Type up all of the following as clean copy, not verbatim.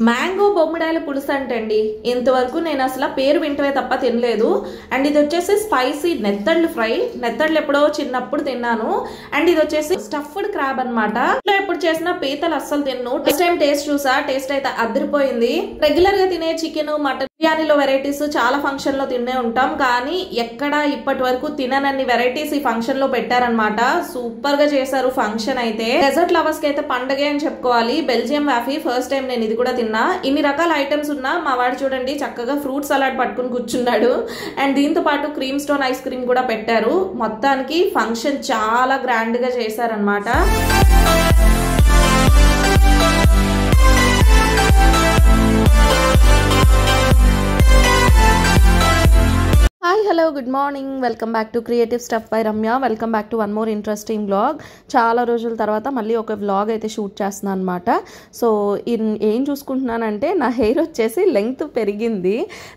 Mango బొమ్మిడాయల పులుసు అంటండి. ఇంతవరకు నేను అసలు పేరు వింటవే తప్ప తినలేదు. అండ్ ఇది వచ్చేసి స్పైసీ నెత్తళ్ళు ఫ్రై. నెత్తళ్ళు ఎప్పుడో చిన్నప్పుడు తిన్నాను. అండ్ ఇది వచ్చేసి స్టఫ్డ్ క్రాబ్ అనమాట. ఇంట్లో ఎప్పుడు చేసిన పీతలు అస్సలు తిన్ను. ఫస్ట్ టైం టేస్ట్ చూసా, టేస్ట్ అయితే అదిరిపోయింది. రెగ్యులర్ గా తినే చికెన్, మటన్, బిర్యానీలో వెరైటీస్ చాలా ఫంక్షన్ లో తినే ఉంటాం, కానీ ఎక్కడ ఇప్పటి వరకు తిననన్ని వెరైటీస్ ఈ ఫంక్షన్ లో పెట్టారనమాట. సూపర్ గా చేశారు ఫంక్షన్ అయితే. డెజర్ట్ లవర్స్ కి అయితే పండగే అని చెప్పుకోవాలి. బెల్జియం వాఫీ ఫస్ట్ టైం నేను ఇది కూడా తిన్నా. ఇన్ని రకాల ఐటమ్స్ ఉన్నా మా వాడు చూడండి చక్కగా ఫ్రూట్ సలాడ్ పట్టుకుని కూర్చున్నాడు. అండ్ దీంతో పాటు క్రీమ్ స్టోన్ ఐస్ క్రీమ్ కూడా పెట్టారు. మొత్తానికి ఫంక్షన్ చాలా గ్రాండ్ గా చేశారనమాట. Hi hello good morning, welcome back to creative stuff by Ramya. Welcome back to one more interesting vlog. చాలా రోజుల తర్వాత మళ్ళీ ఒక వ్లాగ్ అయితే షూట్ చేస్తున్నాను అనమాట. సో ఏం చూసుకుంటున్నానంటే నా హెయిర్ వచ్చేసి లెంగ్త్ పెరిగింది.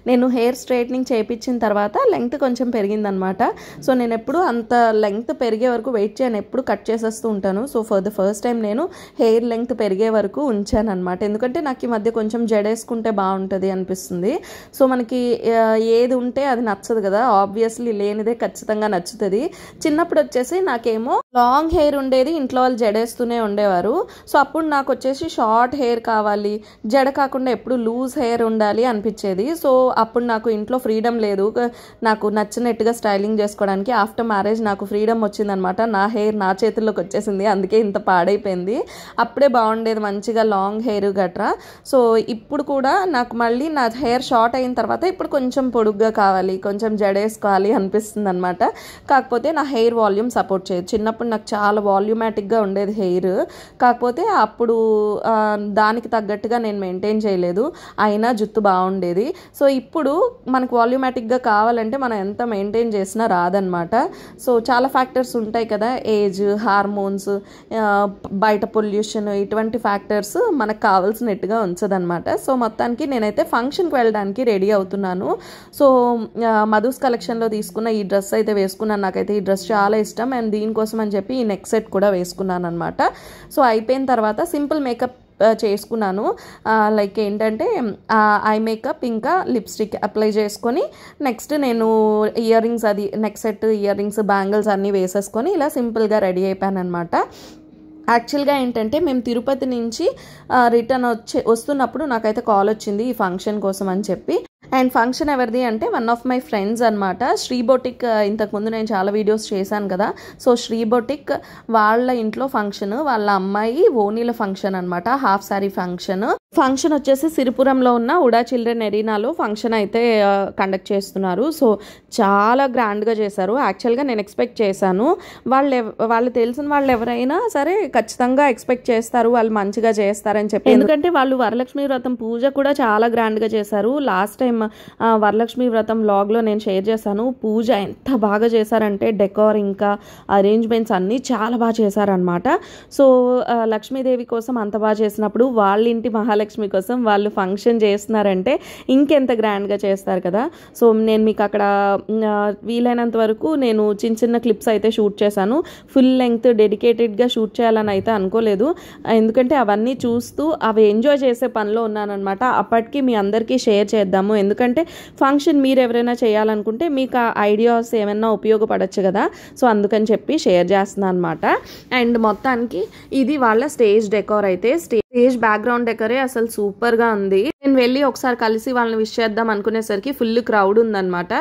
నేను హెయిర్ స్ట్రైట్నింగ్ చేయించిన తర్వాత లెంగ్త్ కొంచెం పెరిగింది అనమాట. సో నేను ఎప్పుడు అంత లెంగ్త్ పెరిగే వరకు వెయిట్ చేయను, ఎప్పుడు కట్ చేసేస్తూ ఉంటాను. So for the first time నేను హెయిర్ లెంగ్త్ పెరిగే వరకు ఉంచాను అనమాట. ఎందుకంటే నాకు ఈ మధ్య కొంచెం జడేసుకుంటే బాగుంటుంది అనిపిస్తుంది. సో మనకి ఏది ఉంటే అది నచ్చదు కదా, ఆబ్వియస్లీ లేనిదే ఖచ్చితంగా నచ్చుతుంది. చిన్నప్పుడు వచ్చేసి నాకేమో లాంగ్ హెయిర్ ఉండేది, ఇంట్లో వాళ్ళు జడేస్తూనే ఉండేవారు. సో అప్పుడు నాకు వచ్చేసి షార్ట్ హెయిర్ కావాలి, జడ కాకుండా ఎప్పుడు లూజ్ హెయిర్ ఉండాలి అనిపించేది. సో అప్పుడు నాకు ఇంట్లో ఫ్రీడమ్ లేదు నాకు నచ్చినట్టుగా స్టైలింగ్ చేసుకోవడానికి. ఆఫ్టర్ మ్యారేజ్ నాకు ఫ్రీడమ్ వచ్చిందనమాట. నా హెయిర్ నా చేతుల్లోకి వచ్చేసింది, అందుకే ఇంత పాడైపోయింది. అప్పుడే బాగుండేది మంచిగా లాంగ్ హెయిర్ గట్రా. సో ఇప్పుడు కూడా నాకు మళ్ళీ నా హెయిర్ షార్ట్ అయిన తర్వాత ఇప్పుడు కొంచెం పొడుగ్గా కావాలి, కొంచెం జడేసుకోవాలి అనిపిస్తుంది అనమాట. కాకపోతే నా హెయిర్ వాల్యూమ్ సపోర్ట్ చేయదు. చిన్నప్పుడు నాకు చాలా వాల్యూమాటిక్గా ఉండేది హెయిర్, కాకపోతే అప్పుడు దానికి తగ్గట్టుగా నేను మెయింటైన్ చేయలేదు, అయినా జుట్టు బాగుండేది. సో ఇప్పుడు మనకు వాల్యూమాటిక్గా కావాలంటే మనం ఎంత మెయింటైన్ చేసినా రాదనమాట. సో చాలా ఫ్యాక్టర్స్ ఉంటాయి కదా, ఏజ్, హార్మోన్స్, బయట పొల్యూషన్, ఇటువంటి ఫ్యాక్టర్స్ మనకు కావాల్సినట్టుగా ఉంచదనమాట. సో మొత్తానికి నేనైతే ఫంక్షన్కి వెళ్ళడానికి రెడీ అవుతున్నాను. సో మధుస్ కలెక్షన్లో తీసుకున్న ఈ డ్రెస్ అయితే వేసుకున్నాను. నాకైతే ఈ డ్రెస్ చాలా ఇష్టం. అండ్ దీనికోసం అని చెప్పి ఈ నెక్ సెట్ కూడా వేసుకున్నాను అనమాట. సో అయిపోయిన తర్వాత సింపుల్ మేకప్ చేసుకున్నాను. లైక్ ఏంటంటే ఐ మేకప్ ఇంకా లిప్స్టిక్ అప్లై చేసుకొని నెక్స్ట్ నేను ఇయర్ రింగ్స్, అది neck set, ear rings, bangles అన్నీ వేసేసుకొని ఇలా సింపుల్గా రెడీ అయిపోయాను అనమాట. యాక్చువల్గా ఏంటంటే మేము తిరుపతి నుంచి రిటర్న్ వస్తున్నప్పుడు నాకైతే కాల్ వచ్చింది ఈ ఫంక్షన్ కోసం అని చెప్పి. అండ్ ఫంక్షన్ ఎవరిది అంటే వన్ ఆఫ్ మై ఫ్రెండ్స్ అనమాట. శ్రీ బొటిక్, ఇంతకుముందు నేను చాలా వీడియోస్ చేశాను కదా. సో శ్రీ బొటిక్ వాళ్ళ ఇంట్లో ఫంక్షన్, వాళ్ళ అమ్మాయి ఓనీల ఫంక్షన్ అనమాట, హాఫ్ సారీ ఫంక్షన్. ఫంక్షన్ వచ్చేసి సిరిపురంలో ఉన్న ఉడా చిల్డ్రన్ ఎరీనాలో ఫంక్షన్ అయితే కండక్ట్ చేస్తున్నారు. సో చాలా గ్రాండ్గా చేశారు. యాక్చువల్గా నేను ఎక్స్పెక్ట్ చేశాను, వాళ్ళు తెలిసిన వాళ్ళు ఎవరైనా సరే ఖచ్చితంగా ఎక్స్పెక్ట్ చేస్తారు వాళ్ళు మంచిగా చేస్తారని చెప్పి. ఎందుకంటే వాళ్ళు వరలక్ష్మి వ్రతం పూజ కూడా చాలా గ్రాండ్గా చేశారు. లాస్ట్ టైం వరలక్ష్మి వ్రతం వ్లాగ్లో నేను షేర్ చేశాను. పూజ ఎంత బాగా చేశారంటే డెకోర్ ఇంకా అరేంజ్మెంట్స్ అన్నీ చాలా బాగా చేశారనమాట. సో లక్ష్మీదేవి కోసం అంత బాగా చేసినప్పుడు వాళ్ళ ఇంటి మహాలక్ష్మి కోసం వాళ్ళు ఫంక్షన్ చేస్తున్నారంటే ఇంకెంత గ్రాండ్గా చేస్తారు కదా. సో నేను మీకు అక్కడ వీలైనంత వరకు నేను చిన్న చిన్న క్లిప్స్ అయితే షూట్ చేశాను. ఫుల్ లెంగ్త్ డెడికేటెడ్గా షూట్ చేయాలని అయితే అనుకోలేదు, ఎందుకంటే అవన్నీ చూస్తూ అవి ఎంజాయ్ చేసే పనిలో ఉన్నానమాట. అప్పటికి మీ అందరికీ షేర్ చేద్దాము, ఎందుకంటే ఫంక్షన్ మీరు ఎవరైనా చేయాలనుకుంటే మీకు ఆ ఐడియాస్ ఏమైనా ఉపయోగపడచ్చు కదా. సో అందుకని చెప్పి షేర్ చేస్తున్నాను అనమాట. అండ్ మొత్తానికి ఇది వాళ్ళ స్టేజ్ డెకోర్ అయితే. స్టేజ్ బ్యాక్గ్రౌండ్ డెకరే అసలు సూపర్గా ఉంది. నేను వెళ్ళి ఒకసారి కలిసి వాళ్ళని విష్ చేద్దాం అనుకునేసరికి ఫుల్ క్రౌడ్ ఉందన్నమాట.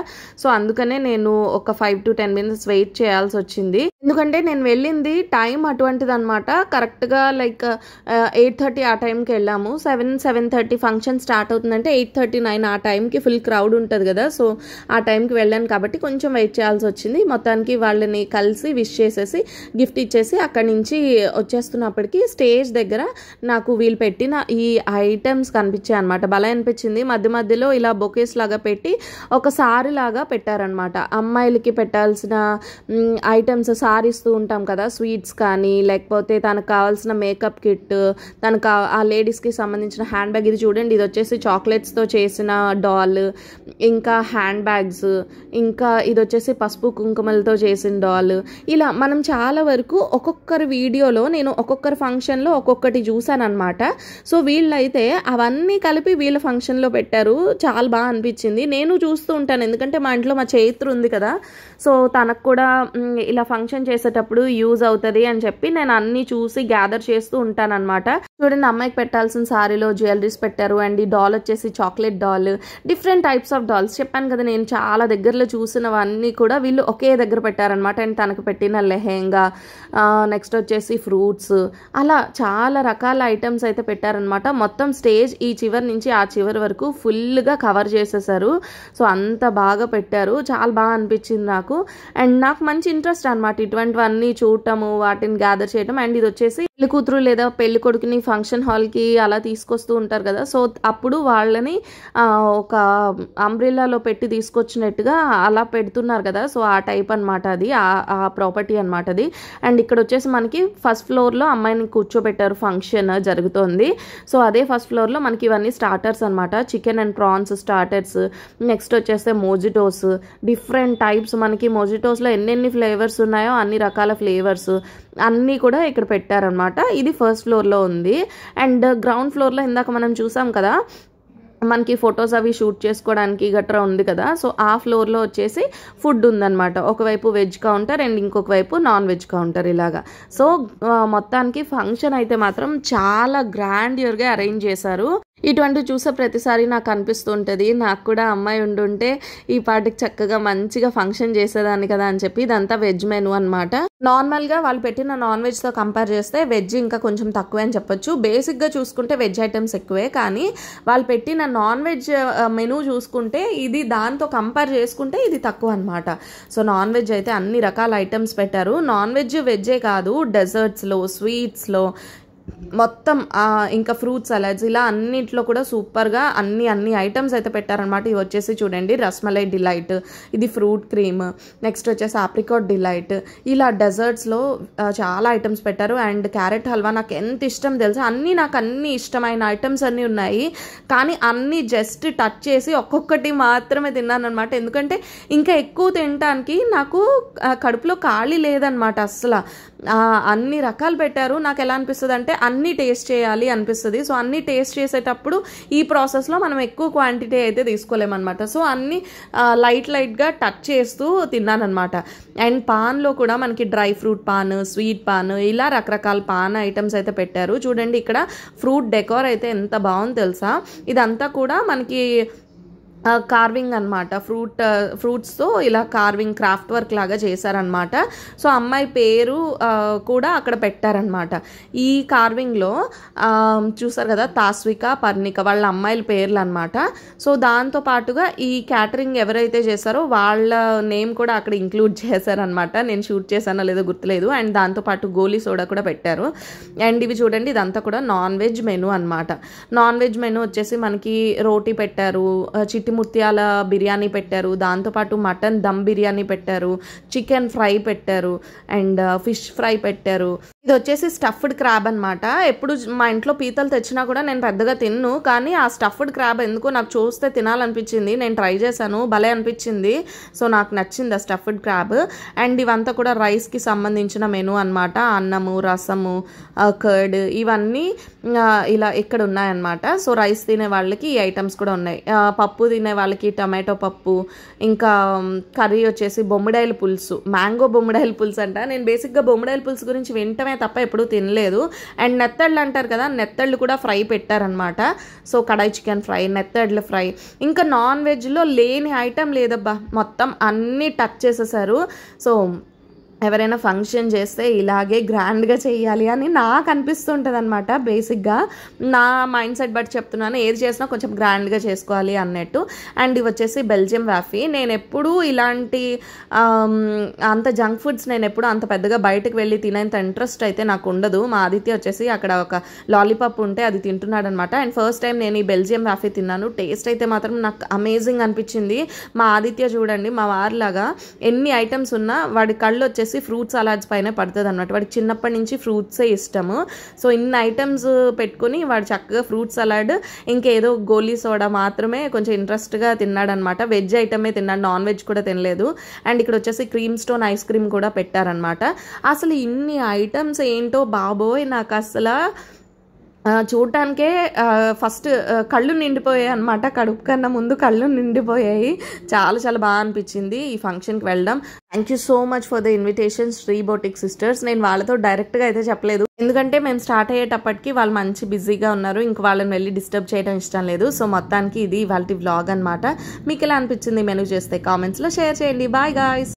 సో అందుకనే నేను ఒక 5 to 10 minutes వెయిట్ చేయాల్సి వచ్చింది. ఎందుకంటే నేను వెళ్ళింది టైం అటువంటిది అనమాట. కరెక్ట్గా లైక్ 8:30 ఆ టైంకి వెళ్ళాము. 7:30 ఫంక్షన్ స్టార్ట్ అవుతుందంటే 8:39 ఆ టైంకి ఫుల్ క్రౌడ్ ఉంటుంది కదా. సో ఆ టైంకి వెళ్ళాను కాబట్టి కొంచెం వెయిట్ చేయాల్సి వచ్చింది. మొత్తానికి వాళ్ళని కలిసి విష్ చేసేసి గిఫ్ట్ ఇచ్చేసి అక్కడి నుంచి వచ్చేస్తున్నప్పటికీ స్టేజ్ దగ్గర నాకు వీళ్ళు పెట్టిన ఈ ఐటమ్స్ కనిపించాయి అనమాట. భలే అనిపించింది. మధ్య మధ్యలో ఇలా బొకేస్ లాగా పెట్టి ఒక సారీ లాగా పెట్టారనమాట. అమ్మాయిలకి పెట్టాల్సిన ఐటమ్స్ సారీస్తూ ఉంటాం కదా, స్వీట్స్ కానీ లేకపోతే తనకు కావాల్సిన మేకప్ కిట్, తనకు ఆ లేడీస్కి సంబంధించిన హ్యాండ్ బ్యాగ్. ఇది చూడండి, ఇది వచ్చేసి చాక్లెట్స్తో చేసిన డాల్, ఇంకా హ్యాండ్ బ్యాగ్స్, ఇంకా ఇది వచ్చేసి పసుపు కుంకుమలతో చేసిన డాల్. ఇలా మనం చాలా వరకు ఒక్కొక్కరి వీడియోలో నేను ఒక్కొక్కరి ఫంక్షన్లో ఒక్కొక్కటి చూసాను అనమాట. సో వీళ్ళైతే అవన్నీ కలిపి వీళ్ళ ఫంక్షన్లో పెట్టారు. చాలా బాగా అనిపించింది. నేను చూస్తూ ఉంటాను, ఎందుకంటే మా ఇంట్లో మా చైత్ర ఉంది కదా, సో తనకు కూడా ఇలా ఫంక్షన్ చేసేటప్పుడు యూజ్ అవుతుంది అని చెప్పి నేను అన్నీ చూసి గ్యాదర్ చేస్తూ ఉంటానన్నమాట. చూడండి, అమ్మాయికి పెట్టాల్సిన సారీలో జ్యువెలరీస్ పెట్టారు. అండ్ ఈ డాల్ వచ్చేసి chocolate doll, different types of dolls. చెప్పాను కదా, నేను చాలా దగ్గరలో చూసినవన్నీ కూడా వీళ్ళు ఒకే దగ్గర పెట్టారనమాట. అండ్ తనకు పెట్టిన లెహెంగా, నెక్స్ట్ వచ్చేసి ఫ్రూట్స్, అలా చాలా రకాల ఐటమ్స్ అయితే పెట్టారనమాట. మొత్తం స్టేజ్ ఈ చివరి నుంచి ఆ చివరి వరకు ఫుల్గా కవర్ చేసేసారు. సో అంత బాగా పెట్టారు, చాలా బాగా అనిపించింది నాకు. అండ్ నాకు మంచి ఇంట్రెస్ట్ అనమాట ఇటువంటివన్నీ చూడటము, వాటిని గ్యాదర్ చేయటం. అండ్ ఇది వచ్చేసి పెళ్లి కూతురు లేదా పెళ్లి కొడుకుని ఫంక్షన్ హాల్కి అలా తీసుకొస్తూ ఉంటారు కదా, సో అప్పుడు వాళ్ళని ఒక అంబ్రెల్లాలో పెట్టి తీసుకొచ్చినట్టుగా అలా పెడుతున్నారు కదా, సో ఆ టైప్ అనమాట అది, ఆ ప్రాపర్టీ అనమాట అది. అండ్ ఇక్కడ వచ్చేసి మనకి ఫస్ట్ ఫ్లోర్లో అమ్మాయిని కూర్చోబెట్టారు, ఫంక్షన్ జరుగుతోంది. సో అదే ఫస్ట్ ఫ్లోర్లో మనకి ఇవన్నీ స్టార్టర్స్ అనమాట, chicken and prawns starters. Next వచ్చేస్తే మోజిటోస్, డిఫరెంట్ టైప్స్. మనకి మోజిటోస్లో ఎన్నెన్ని ఫ్లేవర్స్ ఉన్నాయో అన్ని రకాల ఫ్లేవర్స్ అన్నీ కూడా ఇక్కడ పెట్టారనమాట. ఇది ఫస్ట్ ఫ్లోర్లో ఉంది. అండ్ గ్రౌండ్ ఫ్లోర్లో ఇందాక మనం చూసాం కదా, మనకి ఫొటోస్ అవి షూట్ చేసుకోవడానికి గట్రా ఉంది కదా, సో ఆ ఫ్లోర్లో వచ్చేసి ఫుడ్ ఉందన్నమాట. ఒకవైపు వెజ్ కౌంటర్ అండ్ ఇంకొక వైపు నాన్ వెజ్ కౌంటర్ ఇలాగా. సో మొత్తానికి ఫంక్షన్ అయితే మాత్రం చాలా గ్రాండ్యూర్గా అరేంజ్ చేశారు. ఇటువంటివి చూసే ప్రతిసారి నాకు అనిపిస్తుంటుంది, నాకు కూడా అమ్మాయి ఉండుంటే ఈ పాటికి చక్కగా మంచిగా ఫంక్షన్ చేసేదాన్ని కదా అని చెప్పి. ఇదంతా వెజ్ మెనూ అనమాట. నార్మల్గా వాళ్ళు పెట్టిన నాన్ వెజ్తో కంపేర్ చేస్తే వెజ్ ఇంకా కొంచెం తక్కువే అని చెప్పొచ్చు. బేసిక్గా చూసుకుంటే వెజ్ ఐటమ్స్ ఎక్కువే, కానీ వాళ్ళు పెట్టిన నాన్ వెజ్ మెనూ చూసుకుంటే ఇది దాంతో కంపేర్ చేసుకుంటే ఇది తక్కువ అనమాట. సో నాన్ వెజ్ అయితే అన్ని రకాల ఐటమ్స్ పెట్టారు. నాన్ వెజ్ వెజ్జే కాదు, డెజర్ట్స్లో, స్వీట్స్లో మొత్తం ఇంకా ఫ్రూట్ సలాడ్స్, ఇలా అన్నింటిలో కూడా సూపర్గా అన్ని ఐటమ్స్ అయితే పెట్టారనమాట. ఇవి వచ్చేసి చూడండి, రస్మలై డిలైట్, ఇది ఫ్రూట్ క్రీమ్, నెక్స్ట్ వచ్చేసి ఆప్రికాట్ డిలైట్, ఇలా డెజర్ట్స్లో చాలా ఐటమ్స్ పెట్టారు. అండ్ క్యారెట్ హల్వా నాకు ఎంత ఇష్టం తెలుసా, నాకు అన్ని ఇష్టమైన ఐటమ్స్ అన్నీ ఉన్నాయి, కానీ అన్నీ జస్ట్ టచ్ చేసి ఒక్కొక్కటి మాత్రమే తిన్నాను అనమాట. ఎందుకంటే ఇంకా ఎక్కువ తినడానికి నాకు కడుపులో ఖాళీ లేదనమాట అస్సలు. అన్ని రకాలు పెట్టారు. నాకు ఎలా అనిపిస్తుంది అంటే అన్నీ టేస్ట్ చేయాలి అనిపిస్తుంది. సో అన్నీ టేస్ట్ చేసేటప్పుడు ఈ ప్రాసెస్లో మనం ఎక్కువ క్వాంటిటీ అయితే తీసుకోలేమన్నమాట. సో అన్నీ లైట్గా టచ్ చేస్తూ తిన్నానమాట. అండ్ పాన్లో కూడా మనకి dry fruit pan, sweet pan, ఇలా రకరకాల పాన్ ఐటమ్స్ అయితే పెట్టారు. చూడండి, ఇక్కడ ఫ్రూట్ డెకోర్ అయితే ఎంత బాగుంది తెలుసా. ఇదంతా కూడా మనకి కార్వింగ్ అనమాట, ఫ్రూట్స్తో ఇలా కార్వింగ్ క్రాఫ్ట్ వర్క్ లాగా చేశారనమాట. సో అమ్మాయి పేరు కూడా అక్కడ పెట్టారనమాట. ఈ కార్వింగ్లో చూసారు కదా, తాస్విక, పర్ణిక, వాళ్ళ అమ్మాయిల పేర్లు అనమాట. సో దాంతో పాటుగా ఈ క్యాటరింగ్ ఎవరైతే చేశారో వాళ్ళ నేమ్ కూడా అక్కడ ఇంక్లూడ్ చేశారనమాట. నేను షూట్ చేశానో లేదో గుర్తులేదు. అండ్ దాంతోపాటు గోలీ సోడా కూడా పెట్టారు. అండ్ ఇవి చూడండి, ఇదంతా కూడా నాన్ వెజ్ మెనూ అనమాట. నాన్ వెజ్ మెనూ వచ్చేసి మనకి రోటీ పెట్టారు, చిట్టి ముత్యాల బిర్యానీ పెట్టారు, దాంతోపాటు మటన్ దమ్ బిర్యానీ పెట్టారు, చికెన్ ఫ్రై పెట్టారు, అండ్ ఫిష్ ఫ్రై పెట్టారు. ఇది వచ్చేసి స్టఫ్డ్ క్రాబ్ అనమాట. ఎప్పుడు మా ఇంట్లో పీతలు తెచ్చినా కూడా నేను పెద్దగా తిన్ను, కానీ ఆ స్టఫ్డ్ క్రాబ్ ఎందుకో నాకు చూస్తే తినాలనిపించింది. నేను ట్రై చేశాను, భలే అనిపించింది. సో నాకు నచ్చింది ఆ స్టఫ్డ్ క్రాబ్. అండ్ ఇవంతా కూడా రైస్కి సంబంధించిన మెనూ అనమాట. అన్నము, రసము, కర్డ్, ఇవన్నీ ఇలా ఇక్కడ ఉన్నాయన్నమాట. సో రైస్ తినే వాళ్ళకి ఈ ఐటమ్స్ కూడా ఉన్నాయి. పప్పు తినే వాళ్ళకి టమాటో పప్పు, ఇంకా కర్రీ వచ్చేసి బొమ్మిడాయల పులుసు, మ్యాంగో బొమ్మిడాయల పులుసు అంట. నేను బేసిక్గా బొమ్మిడాయల పులుసు గురించి వింటమే తప్ప ఎప్పుడూ తినలేదు. అండ్ నెత్తళ్ళు అంటారు కదా, నెత్తళ్ళు కూడా ఫ్రై పెట్టారనమాట. సో కడాయి చికెన్ ఫ్రై, నెత్తళ్ళు ఫ్రై, ఇంకా నాన్ వెజ్లో లేని ఐటమ్ లేదబ్బా, మొత్తం అన్నీ టచ్ చేసేసారు. సో ఎవరైనా ఫంక్షన్ చేస్తే ఇలాగే గ్రాండ్గా చేయాలి అని నాకు అనిపిస్తుంటుంది అనమాట. బేసిక్గా నా మైండ్ సెట్ బట్టి చెప్తున్నాను, ఏది చేసినా కొంచెం గ్రాండ్గా చేసుకోవాలి అన్నట్టు. అండ్ ఇవి వచ్చేసి బెల్జియం వాఫీ. నేను ఎప్పుడూ ఇలాంటి అంత జంక్ ఫుడ్స్ నేను ఎప్పుడు అంత పెద్దగా బయటకు వెళ్ళి తినేంత ఇంట్రెస్ట్ అయితే నాకు ఉండదు. మా ఆదిత్య వచ్చేసి అక్కడ ఒక లాలీపాప్ ఉంటే అది తింటున్నాడు అనమాట. అండ్ ఫస్ట్ టైం నేను ఈ బెల్జియం వాఫీ తిన్నాను. టేస్ట్ అయితే మాత్రం నాకు అమేజింగ్ అనిపించింది. మా ఆదిత్య చూడండి, మా వారిలాగా ఎన్ని ఐటమ్స్ ఉన్నా వాడి కళ్ళు వచ్చేసి ఫ్రూట్ సలాడ్స్ పైన పడుతుంది అనమాట. వాడికి చిన్నప్పటి నుంచి ఫ్రూట్సే ఇష్టము. సో ఇన్ని ఐటమ్స్ పెట్టుకుని వాడు చక్కగా ఫ్రూట్ సలాడ్ ఇంకేదో గోలీ సోడా మాత్రమే కొంచెం ఇంట్రెస్ట్గా తిన్నాడనమాట. వెజ్ ఐటమే తిన్నాడు, నాన్ వెజ్ కూడా తినలేదు. అండ్ ఇక్కడ వచ్చేసి క్రీమ్ స్టోన్ ఐస్ క్రీమ్ కూడా పెట్టారనమాట. అసలు ఇన్ని ఐటమ్స్ ఏంటో బాబోయ్, నాకు అసలు చూడటానికే ఫస్ట్ కళ్ళు నిండిపోయాయి అనమాట. కడుపు కన్నా ముందు కళ్ళు నిండిపోయాయి. చాలా చాలా బాగా అనిపించింది ఈ ఫంక్షన్కి వెళ్ళడం. Thank you so much for the invitation Shri boutique sisters. నేను వాళ్ళతో డైరెక్ట్గా అయితే చెప్పలేదు, ఎందుకంటే మేము స్టార్ట్ అయ్యేటప్పటికి వాళ్ళు మంచి బిజీగా ఉన్నారు. ఇంక వాళ్ళని వెళ్ళి డిస్టర్బ్ చేయడం ఇష్టం లేదు. సో మొత్తానికి ఇది వాళ్ళ వ్లాగ్ అనమాట. మీకు ఎలా అనిపించింది మెనూ చేస్తే కామెంట్స్లో షేర్ చేయండి. Bye guys.